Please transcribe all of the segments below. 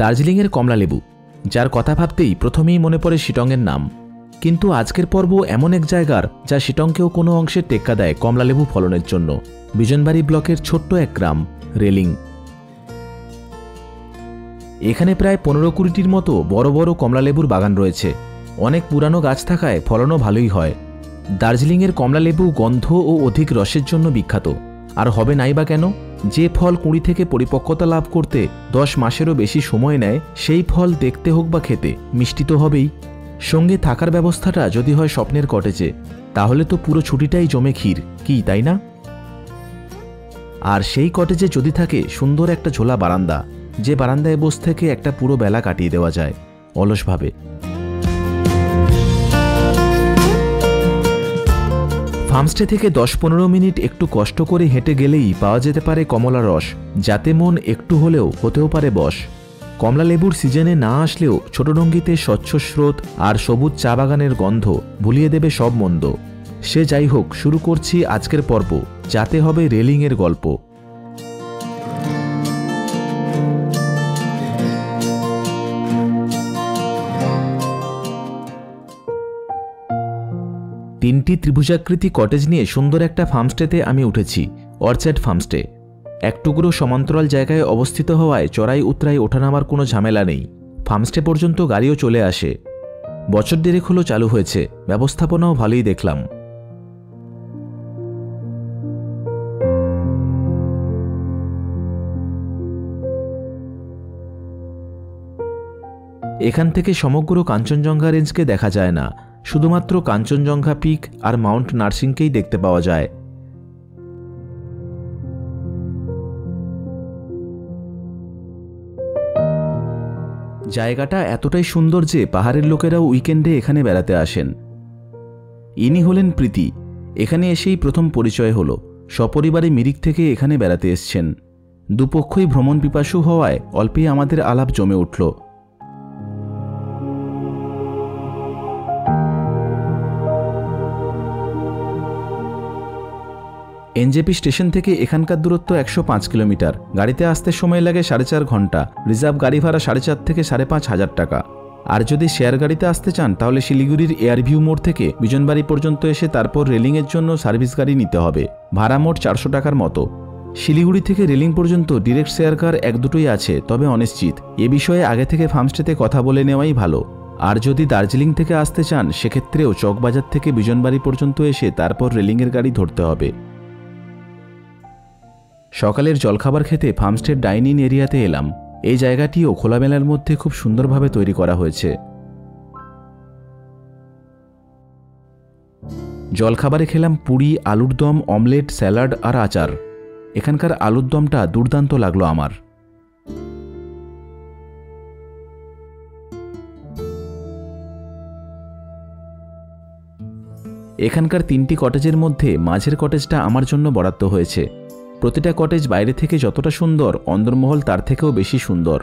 দার্জিলিংয়ের কমলালেবু, যার কথা ভাবতেই প্রথমেই মনে পড়ে শিটংয়ের নাম। কিন্তু আজকের পর্ব এমন এক জায়গার যা শিটংকেও কোনো অংশে টেক্কা দেয় কমলালেবু ফলনের জন্য। বিজনবাড়ি ব্লকের ছোট্ট এক গ্রাম রেলিং। এখানে প্রায় 15-20টির মতো বড় বড় কমলালেবুর বাগান রয়েছে। অনেক পুরানো গাছ থাকায় ফলনও ভালোই হয়। দার্জিলিংয়ের কমলালেবু গন্ধ ও অধিক রসের জন্য বিখ্যাত। আর হবে নাই বা কেন? যে ফল কুঁড়ি থেকে পরিপক্কতা লাভ করতে 10 মাসেরও বেশি সময় নেয়, সেই ফল দেখতে হোক বা খেতে মিষ্টি তো হবেই। সঙ্গে থাকার ব্যবস্থাটা যদি হয় স্বপ্নের কটেজে, তাহলে তো পুরো ছুটিটাই জমে ক্ষীর, কি তাই না? আর সেই কটেজে যদি থাকে সুন্দর একটা ঝোলা বারান্দা, যে বারান্দায় বসে থেকে একটা পুরো বেলা কাটিয়ে দেওয়া যায় অলসভাবে। ফার্মস্টে থেকে 10-15 মিনিট একটু কষ্ট করে হেঁটে গেলেই পাওয়া যেতে পারে কমলা রস, যাতে মন একটু হলেও হতেও পারে বশ। কমলা লেবুর সিজনে না আসলেও ছোটডঙ্গিতে স্বচ্ছ স্রোত আর সবুজ চা বাগানের গন্ধ ভুলিয়ে দেবে সব মন্দ। সে যাই হোক, শুরু করছি আজকের পর্ব, যাতে হবে রেলিংয়ের গল্প। তিনটি ত্রিভুজাকৃতি কটেজ নিয়ে সুন্দর একটা ফার্মস্টেতে আমি উঠেছি, অর্চার্ড ফার্মস্টে। এক টুকরো সমান্তরাল জায়গায় অবস্থিত হওয়ায় চড়াই উতরাই ওঠানামার কোনো ঝামেলা নেই। ফার্মস্টে পর্যন্ত গাড়িও চলে আসে। বছর দেড়েক হলো চালু হয়েছে, ব্যবস্থাপনাও ভালোই দেখলাম। এখান থেকে সমগ্র কাঞ্চনজঙ্ঘা রেঞ্জকে দেখা যায় না, শুধুমাত্র কাঞ্চনজঙ্ঘা পিক আর মাউন্ট নার্সিংকেই দেখতে পাওয়া যায়। জায়গাটা এতটাই সুন্দর যে পাহাড়ের লোকেরাও উইকেন্ডে এখানে বেড়াতে আসেন। ইনি হলেন প্রীতি। এখানে এসেই প্রথম পরিচয় হলো। সপরিবারে মিরিক থেকে এখানে বেড়াতে এসছেন। দুপক্ষই ভ্রমণ পিপাসু হওয়ায় অল্পেই আমাদের আলাপ জমে উঠল। এনজেপি স্টেশন থেকে এখানকার দূরত্ব 105 কিলোমিটার। গাড়িতে আসতে সময় লাগে 4.5 ঘন্টা। রিজার্ভ গাড়ি ভাড়া 4.5 থেকে 5.5 হাজার টাকা। আর যদি শেয়ার গাড়িতে আসতে চান তাহলে শিলিগুড়ির এয়ারভিউ মোড় থেকে বিজনবাড়ি পর্যন্ত এসে তারপর রেলিংয়ের জন্য সার্ভিস গাড়ি নিতে হবে। ভাড়া মোট 400 টাকার মতো। শিলিগুড়ি থেকে রেলিং পর্যন্ত ডিরেক্ট শেয়ার কার 1-2টোই আছে, তবে অনিশ্চিত। এ বিষয়ে আগে থেকে ফার্মস্টেতে কথা বলে নেওয়াই ভালো। আর যদি দার্জিলিং থেকে আসতে চান সেক্ষেত্রেও চকবাজার থেকে বিজনবাড়ি পর্যন্ত এসে তারপর রেলিংয়ের গাড়ি ধরতে হবে। সকালের জলখাবার খেতে ফার্মস্টের ডাইনিং এরিয়াতে এলাম। এই জায়গাটিও খোলামেলার মধ্যে খুব সুন্দরভাবে তৈরি করা হয়েছে। জলখাবারে খেলাম পুরি, আলুর দম, অমলেট, স্যালাড আর আচার। এখানকার আলুর দমটা দুর্দান্ত লাগলো আমার। এখানকার 3টি কটেজের মধ্যে মাঝের কটেজটা আমার জন্য বরাদ্দ হয়েছে। প্রতিটা কটেজ বাইরে থেকে যতটা সুন্দর, অন্দরমহল তার থেকেও বেশি সুন্দর।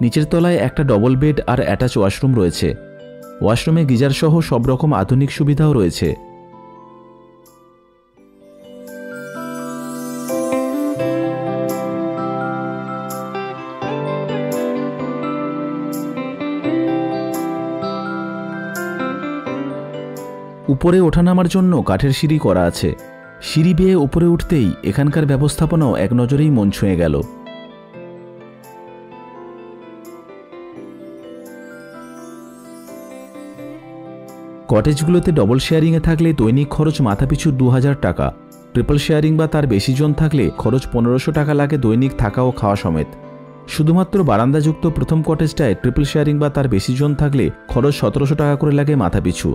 নিচের তলায় একটা ডবল বেড আর অ্যাটাচ ওয়াশরুম রয়েছে। ওয়াশরুমে গিজার সহ সব রকম আধুনিক সুবিধাও রয়েছে। উপরে ওঠানামার জন্য কাঠের সিঁড়ি করা আছে। সিঁড়ি বেয়ে উপরে উঠতেই এখানকার ব্যবস্থাপনাও এক নজরেই মন ছুঁয়ে গেল। কটেজগুলোতে ডবল শেয়ারিংয়ে থাকলে দৈনিক খরচ মাথাপিছু 2000 টাকা। ট্রিপল শেয়ারিং বা তার বেশি জন থাকলে খরচ 1500 টাকা লাগে দৈনিক থাকা ও খাওয়া সমেত। শুধুমাত্র বারান্দাযুক্ত প্রথম কটেজটায় ট্রিপল শেয়ারিং বা তার বেশি জন থাকলে খরচ 1700 টাকা করে লাগে মাথাপিছু।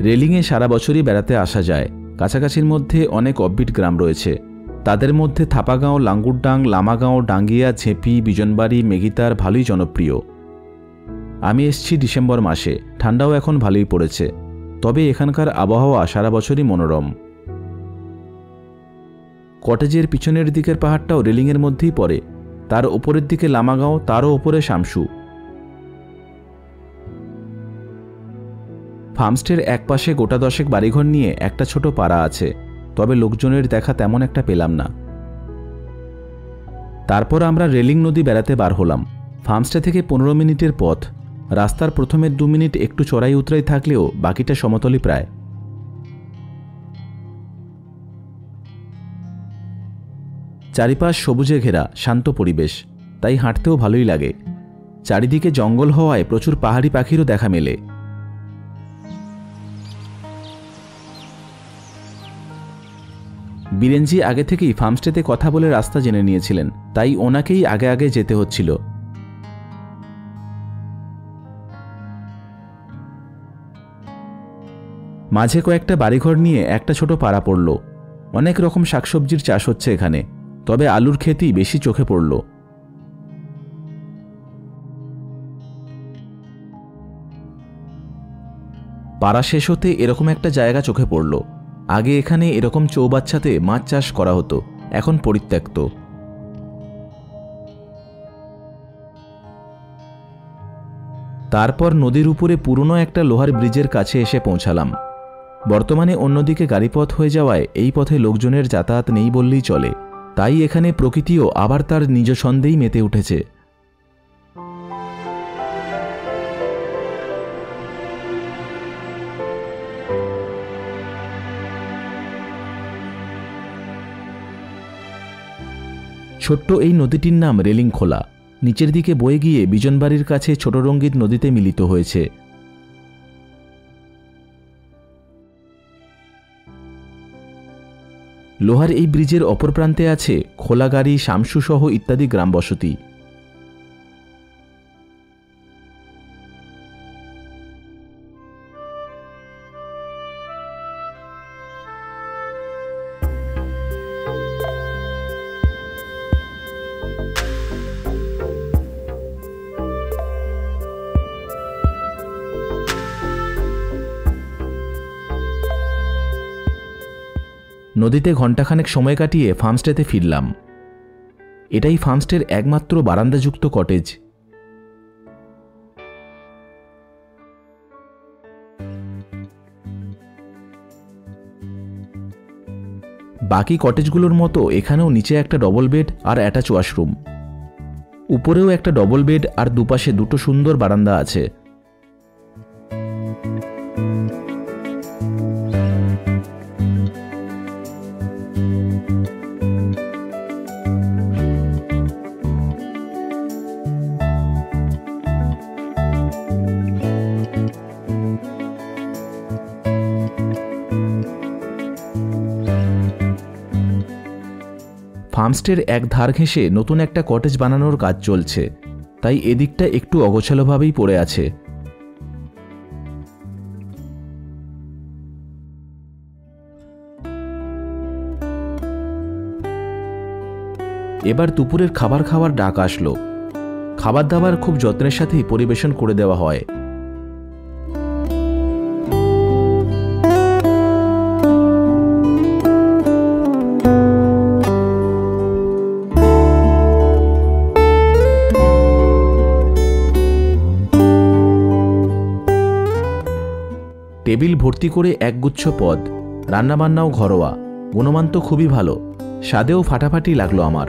রেলিংয়ে সারা বছরই বেড়াতে আসা যায়। কাছাকাছির মধ্যে অনেক অফবিট গ্রাম রয়েছে। তাদের মধ্যে থাপাগাঁও, লাঙ্গুরডাং, লামাগাঁও, ডাঙ্গিয়া, ঝেঁপি, বিজনবাড়ি, মেঘিতার ভালোই জনপ্রিয়। আমি এসেছি ডিসেম্বর মাসে, ঠান্ডাও এখন ভালোই পড়েছে। তবে এখানকার আবহাওয়া সারা বছরই মনোরম। কটেজের পিছনের দিকের পাহাড়টাও রেলিংয়ের মধ্যেই পড়ে। তার ওপরের দিকে লামাগাঁও, তারও ওপরে শামসু। ফার্মস্টের একপাশে গোটা 10 বাড়িঘর নিয়ে একটা ছোট পাড়া আছে, তবে লোকজনের দেখা তেমন একটা পেলাম না। তারপর আমরা রেলিং নদী বেড়াতে বার হলাম। ফার্মস্টে থেকে 15 মিনিটের পথ। রাস্তার প্রথমের 2 মিনিট একটু চড়াই উতরাই থাকলেও বাকিটা সমতলই প্রায়। চারিপাশ সবুজে ঘেরা শান্ত পরিবেশ, তাই হাঁটতেও ভালোই লাগে। চারিদিকে জঙ্গল হওয়ায় প্রচুর পাহাড়ি পাখিরও দেখা মেলে। বীরেনজি আগে থেকেই ফার্মস্টেতে কথা বলে রাস্তা জেনে নিয়েছিলেন, তাই ওনাকেই আগে আগে যেতে হচ্ছিল। মাঝে কয়েকটা বাড়িঘর নিয়ে একটা ছোট পাড়া পড়ল। অনেক রকম শাকসবজির চাষ হচ্ছে এখানে, তবে আলুর ক্ষেতই বেশি চোখে পড়ল। পাড়া শেষ হতে এরকম একটা জায়গা চোখে পড়ল। আগে এখানে এরকম চৌবাচ্চাতে মাছ চাষ করা হতো, এখন পরিত্যক্ত। তারপর নদীর উপরে পুরনো একটা লোহার ব্রিজের কাছে এসে পৌঁছালাম। বর্তমানে অন্যদিকে গাড়িপথ হয়ে যাওয়ায় এই পথে লোকজনের যাতায়াত নেই বললেই চলে, তাই এখানে প্রকৃতিও আবার তার নিজ ছন্দেই মেতে উঠেছে। ছোট্ট এই নদীটির নাম রেলিং খোলা। নিচের দিকে বয়ে গিয়ে বিজনবাড়ির কাছে ছোট রঙ্গিত নদীতে মিলিত হয়েছে। লোহার এই ব্রিজের অপর প্রান্তে আছে খোলাগাড়ি, শামসু সহ ইত্যাদি গ্রামবসতি। নদীতে ঘণ্টাখানেক সময় কাটিয়ে ফার্মস্টেতে ফিরলাম। এটাই ফার্মস্টের একমাত্র বারান্দাযুক্ত কটেজ। বাকি কটেজগুলোর মতো এখানেও নিচে একটা ডবল বেড আর অ্যাটাচ ওয়াশরুম। উপরেও একটা ডবল বেড আর দুপাশে দুটো সুন্দর বারান্দা আছে। ফার্মস্টের এক ধার ঘেঁষে নতুন একটা কটেজ বানানোর কাজ চলছে, তাই এদিকটা একটু অগোছালোভাবেই পড়ে আছে। এবার দুপুরের খাবার খাওয়ার ডাক আসলো। খাবার দাবার খুব যত্নের সাথেই পরিবেশন করে দেওয়া হয়। টেবিল ভর্তি করে একগুচ্ছ পদ, রান্নাবান্নাও ঘরোয়া, গুণমান তো খুবই ভালো, স্বাদেও ফাটাফাটি লাগলো আমার।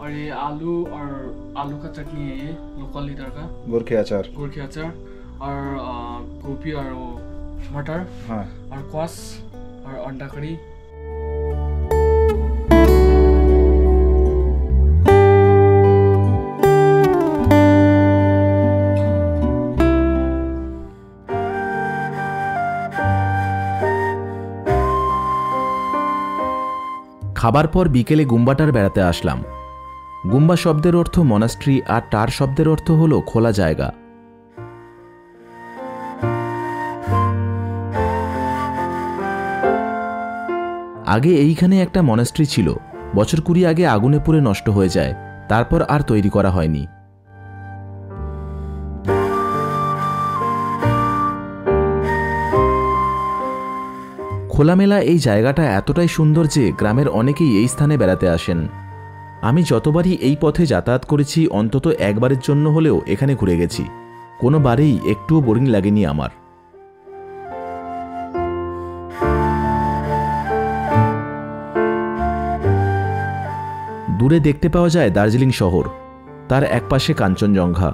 और ये आलू का चटनी है, ये लोकल लीटर का गोरखे अचार और गोभी और मटर, हाँ, और क्वास और अंडा कड़ी। খাবার পর বিকেলে গুম্বাটার বেড়াতে আসলাম। গুম্বা শব্দের অর্থ মনাস্ট্রি আর টার শব্দের অর্থ হলো খোলা জায়গা। আগে এইখানে একটা মনাস্ট্রি ছিল, বছর 20 আগে আগুনে পুড়ে নষ্ট হয়ে যায়, তারপর আর তৈরি করা হয়নি। খোলামেলা এই জায়গাটা এতটাই সুন্দর যে গ্রামের অনেকেই এই স্থানে বেড়াতে আসেন। আমি যতবারই এই পথে যাতায়াত করেছি অন্তত একবারের জন্য হলেও এখানে ঘুরে গেছি। কোনো বারেই একটুও বোরিং লাগেনি আমার। দূরে দেখতে পাওয়া যায় দার্জিলিং শহর, তার একপাশে কাঞ্চনজঙ্ঘা।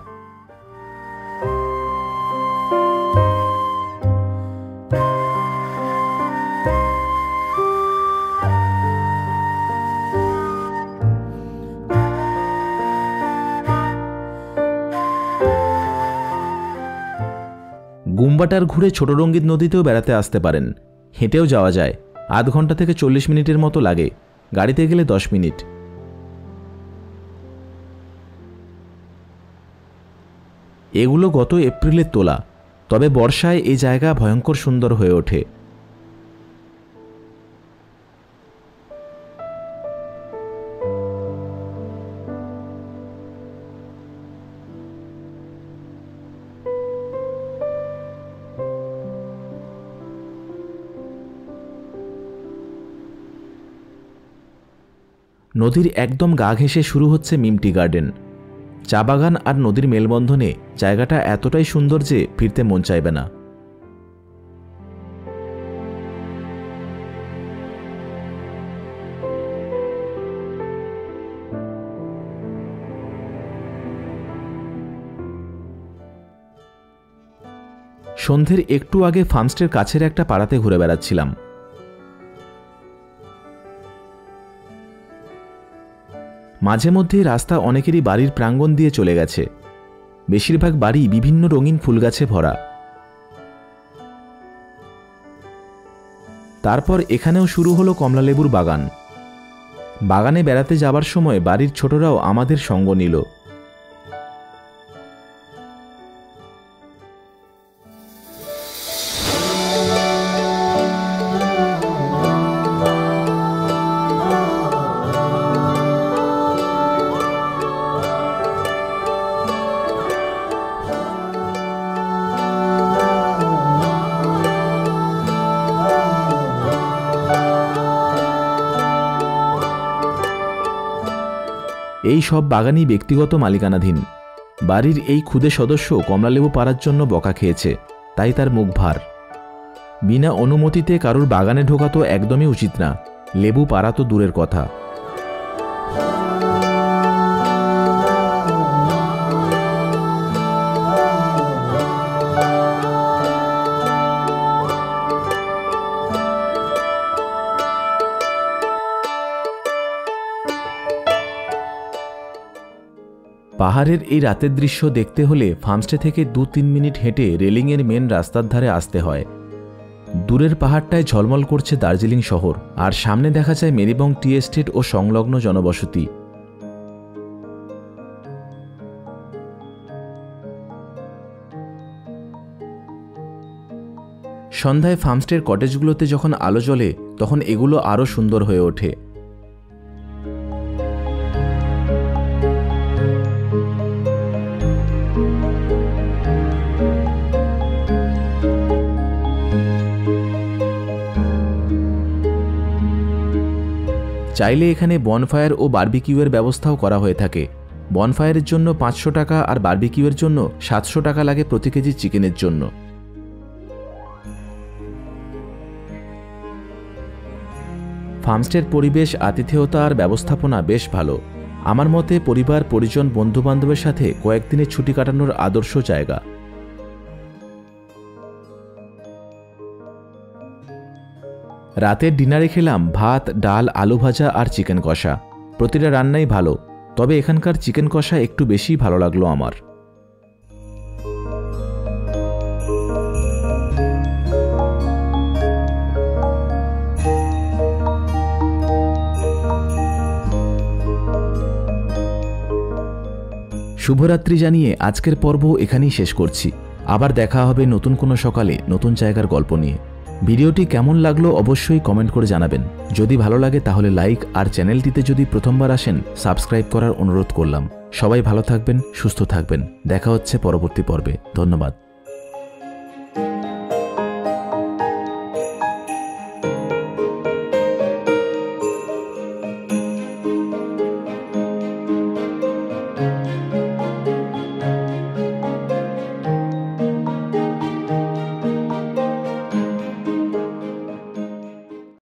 গুম্বাটার ঘুরে ছোট রঙ্গিত নদীতেও বেড়াতে আসতে পারেন। হেঁটেও যাওয়া যায়, আধ ঘন্টা থেকে 40 মিনিটের মতো লাগে, গাড়িতে গেলে 10 মিনিট। এগুলো গত এপ্রিলে তোলা, তবে বর্ষায় এই জায়গা ভয়ঙ্কর সুন্দর হয়ে ওঠে। নদীর একদম গা ঘেঁষে শুরু হচ্ছে মিম টি গার্ডেন। চা বাগান আর নদীর মেলবন্ধনে জায়গাটা এতটাই সুন্দর যে ফিরতে মন চাইবে না। সন্ধ্যের একটু আগে ফার্মস্টের কাছের একটা পাড়াতে ঘুরে বেড়াচ্ছিলাম। মাঝে মধ্যেই রাস্তা অনেকেরই বাড়ির প্রাঙ্গণ দিয়ে চলে গেছে। বেশিরভাগ বাড়ি বিভিন্ন রঙিন ফুলগাছে ভরা। তারপর এখানেও শুরু হলো কমলালেবুর বাগান। বাগানে বেড়াতে যাবার সময় বাড়ির ছোটরাও আমাদের সঙ্গ নিল। এই সব বাগানই ব্যক্তিগত মালিকানাধীন। বাড়ির এই ক্ষুদে সদস্য কমলালেবু পাড়ার জন্য বকা খেয়েছে, তাই তার মুখ ভার। বিনা অনুমতিতে কারুর বাগানে ঢোকা তো একদমই উচিত না, লেবু পাড়া তো দূরের কথা। পাহাড়ের এই রাতের দৃশ্য দেখতে হলে ফার্মস্টে থেকে 2-3 মিনিট হেঁটে রেলিংয়ের মেন রাস্তার ধারে আসতে হয়। দূরের পাহাড়টায় ঝলমল করছে দার্জিলিং শহর, আর সামনে দেখা যায় মেরিবং টি এস্টেট ও সংলগ্ন জনবসতি। সন্ধ্যায় ফার্মস্টের কটেজগুলোতে যখন আলো জ্বলে তখন এগুলো আরও সুন্দর হয়ে ওঠে। চাইলে এখানে বনফায়ার ও বারবিকিউয়ের ব্যবস্থাও করা হয়ে থাকে। বনফায়ারের জন্য 500 টাকা আর বারবিকিউয়ের জন্য 700 টাকা লাগে প্রতি কেজি চিকেনের জন্য। ফার্মস্টের পরিবেশ, আতিথেয়তা আর ব্যবস্থাপনা বেশ ভালো। আমার মতে পরিবার, পরিজন, বন্ধুবান্ধবের সাথে কয়েকদিনের ছুটি কাটানোর আদর্শ জায়গা। রাতের ডিনারে খেলাম ভাত, ডাল, আলু ভাজা আর চিকেন কষা। প্রতিটা রান্নাই ভালো, তবে এখানকার চিকেন কষা একটু বেশি ভালো লাগলো আমার। শুভরাত্রি জানিয়ে আজকের পর্ব এখানেই শেষ করছি। আবার দেখা হবে নতুন কোনো সকালে নতুন জায়গার গল্প নিয়ে। ভিডিওটি কেমন লাগলো অবশ্যই কমেন্ট করে জানাবেন। যদি ভালো লাগে তাহলে লাইক, আর চ্যানেলটিতে যদি প্রথমবার আসেন সাবস্ক্রাইব করার অনুরোধ করলাম। সবাই ভালো থাকবেন, সুস্থ থাকবেন। দেখা হচ্ছে পরবর্তী পর্বে। ধন্যবাদ।